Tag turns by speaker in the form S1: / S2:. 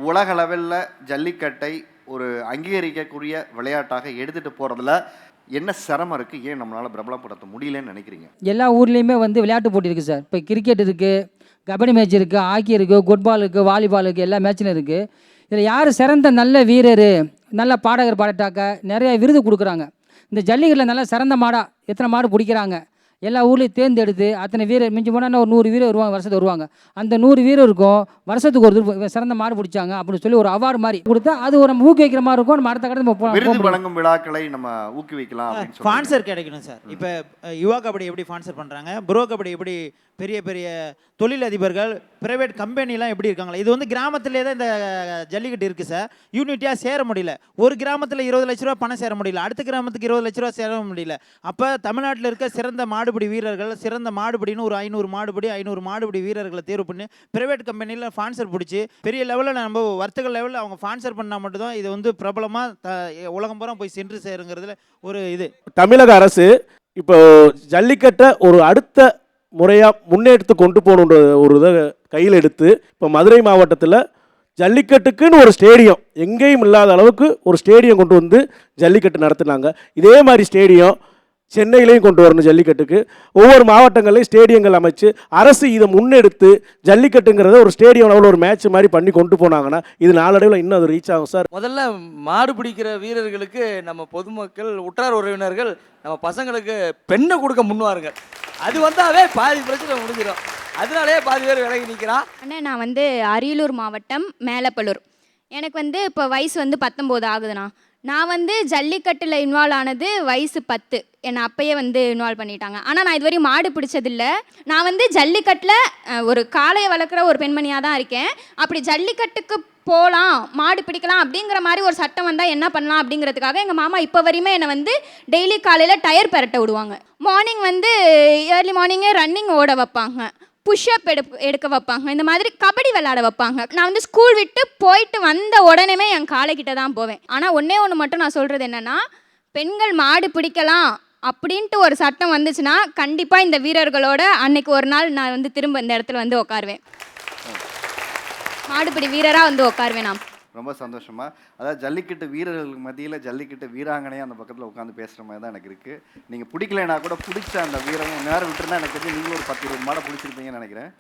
S1: உலக லெவலில் ஜல்லிக்கட்டை ஒரு அங்கீகரிக்கக்கூடிய விளையாட்டாக எடுத்துகிட்டு போகிறதுல என்ன சிரமம் இருக்குது, ஏன் நம்மளால் பிரபலப்படுத்த முடியலன்னு நினைக்கிறீங்க?
S2: எல்லா ஊர்லேயுமே வந்து விளையாட்டு போட்டி இருக்குது சார். இப்போ கிரிக்கெட் இருக்குது, கபடி மேட்ச் இருக்குது, ஹாக்கி இருக்குது, ஃபுட்பால் இருக்குது, வாலிபால் இருக்குது, எல்லா மேட்சும் இருக்குது. இதில் யார் சிறந்த நல்ல வீரர், நல்ல பாடகர் பாடட்டாக்க நிறைய விருது கொடுக்குறாங்க. இந்த ஜல்லிக்கட்டில் நல்லா சிறந்த மாடாக எத்தனை மாடு பிடிக்கிறாங்க எல்லா ஊர்லேயும் தேர்ந்தெடுத்து அத்தனை வீரர் மிஞ்சி போனால் ஒரு 100 வீரர் வருவாங்க, வருஷத்துக்கு வருவாங்க. அந்த 100 வீரருக்கும் வருஷத்துக்கு ஒரு சிறந்த மாடு பிடிச்சாங்க அப்படின்னு சொல்லி ஒரு அவார்டு மாதிரி கொடுத்தா அது ஒரு நம்ம ஊக்குவிக்கிற மாதிரி இருக்கும். நம்ம அடுத்த கட்டத்தை
S1: விருது வழங்கும் விழாக்களை நம்ம ஊக்குவிக்கலாம்.
S3: ஸ்பான்சர் கிடைக்கணும் சார். இப்போ யுவா கபடி எப்படி ஸ்பான்சர் பண்ணுறாங்க, ப்ரோ கபடி எப்படி பெரிய பெரிய தொழிலதிபர்கள் பிரைவேட் கம்பெனிலாம் எப்படி இருக்காங்களா, இது வந்து கிராமத்திலே தான் இந்த ஜல்லிக்கட்டு இருக்குது சார். யூனிட்டியாக சேர முடியல. ஒரு கிராமத்தில் 20 லட்ச ரூபா பணம் சேர முடியல, அடுத்த கிராமத்துக்கு 20 லட்ச ரூபா சேர முடியல. அப்போ தமிழ்நாட்டில் இருக்க சிறந்த மாடுபிடி வீரர்கள், சிறந்த மாடுபிடின்னு ஒரு 500 மாடுபிடி வீரர்களை தேர்வு பண்ணி பிரைவேட் கம்பெனியில் ஸ்பான்சர் பிடிச்சி பெரிய லெவலில் நம்ம வர்த்தக லெவலில் அவங்க ஸ்பான்சர் பண்ணால் மட்டும்தான் இது வந்து பிரபலமாக உலகம் பூரா போய் சென்று சேருங்கிறதுல ஒரு இது.
S4: தமிழக அரசு இப்போ ஜல்லிக்கட்டை ஒரு அடுத்த முறையாக முன்னெடுத்து கொண்டு போகணுன்ற ஒரு இதை கையில் எடுத்து இப்போ மதுரை மாவட்டத்தில் ஜல்லிக்கட்டுக்குன்னு ஒரு ஸ்டேடியம் எங்கேயும் இல்லாத அளவுக்கு ஒரு ஸ்டேடியம் கொண்டு வந்து ஜல்லிக்கட்டு நடத்துனாங்க. இதே மாதிரி ஸ்டேடியம் சென்னையிலையும் கொண்டு வரணும். ஜல்லிக்கட்டுக்கு ஒவ்வொரு மாவட்டங்கள்லையும் ஸ்டேடியங்கள் அமைச்சு அரசு இதை முன்னெடுத்து ஜல்லிக்கட்டுங்கிறத ஒரு ஸ்டேடியம் லெவலில் ஒரு மேட்ச் மாதிரி பண்ணி கொண்டு போனாங்கன்னா இது நாளடைவில் இன்னும் அது ரீச் ஆகும் சார்.
S5: முதல்ல மாடு பிடிக்கிற வீரர்களுக்கு நம்ம பொதுமக்கள், உற்றார் உறவினர்கள், நம்ம பசங்களுக்கு பெண்ணை கொடுக்க முன்வாருங்க. அது வந்தாவே பாதி பிரச்சனை முடிஞ்சிடும். அதனாலே பாதி பேர் விலகி நிற்கிறான்.
S6: அண்ணா, நான் வந்து அரியலூர் மாவட்டம் மேலப்பலூர். எனக்கு வந்து இப்போ வயசு வந்து 19 ஆகுதுண்ணா. நான் வந்து ஜல்லிக்கட்டில் இன்வால்வ் ஆனது வயசு 10. என்னை அப்பயே வந்து இன்வால்வ் பண்ணிட்டாங்க. ஆனால் நான் இதுவரையும் மாடு பிடிச்சதில்லை. நான் வந்து ஜல்லிக்கட்டில் ஒரு காளையை வளர்க்குற ஒரு பெண்மணியாக தான் இருக்கேன். அப்படி ஜல்லிக்கட்டுக்கு போகலாம், மாடு பிடிக்கலாம் அப்படிங்கிற மாதிரி ஒரு சட்டம் வந்தால் என்ன பண்ணலாம் அப்படிங்கிறதுக்காக எங்கள் மாமா இப்போ வரையுமே என்னை வந்து டெய்லி காலையில் டயர் பெரட்ட விடுவாங்க. மார்னிங் வந்து ஏர்லி மார்னிங்கே ரன்னிங் ஓட வைப்பாங்க, புஷ்அப் எடுக்க வைப்பாங்க, இந்த மாதிரி கபடி விளையாட வைப்பாங்க. நான் வந்து ஸ்கூல் விட்டு போயிட்டு வந்த உடனே என் காலைக்கிட்ட தான் போவேன். ஆனால் ஒன்று மட்டும் நான் சொல்கிறது என்னென்னா, பெண்கள் மாடு பிடிக்கலாம் அப்படின்ட்டு ஒரு சட்டம் வந்துச்சுன்னா கண்டிப்பாக இந்த வீரர்களோட அன்னைக்கு ஒரு நாள் நான் வந்து திரும்ப இந்த இடத்துல வந்து உட்காருவேன், மாடுபிடி வீரராக வந்து உட்காருவேன். நான்
S1: ரொம்ப சந்தோஷமா, அதாவது ஜல்லிக்கட்டு வீரர்களுக்கு மத்தியில் ஜல்லிக்கட்டு வீராங்கனையே அந்த பக்கத்தில் உட்காந்து பேசுகிற மாதிரி தான் எனக்கு இருக்குது. நீங்கள் பிடிக்கலைன்னா கூட பிடிச்ச அந்த வீரமும் நேரம் விட்டுருந்தா எனக்கு தெரிஞ்சு நீங்களும் ஒரு 10-20 மாடை பிடிச்சிருப்பீங்கன்னு நினைக்கிறேன்.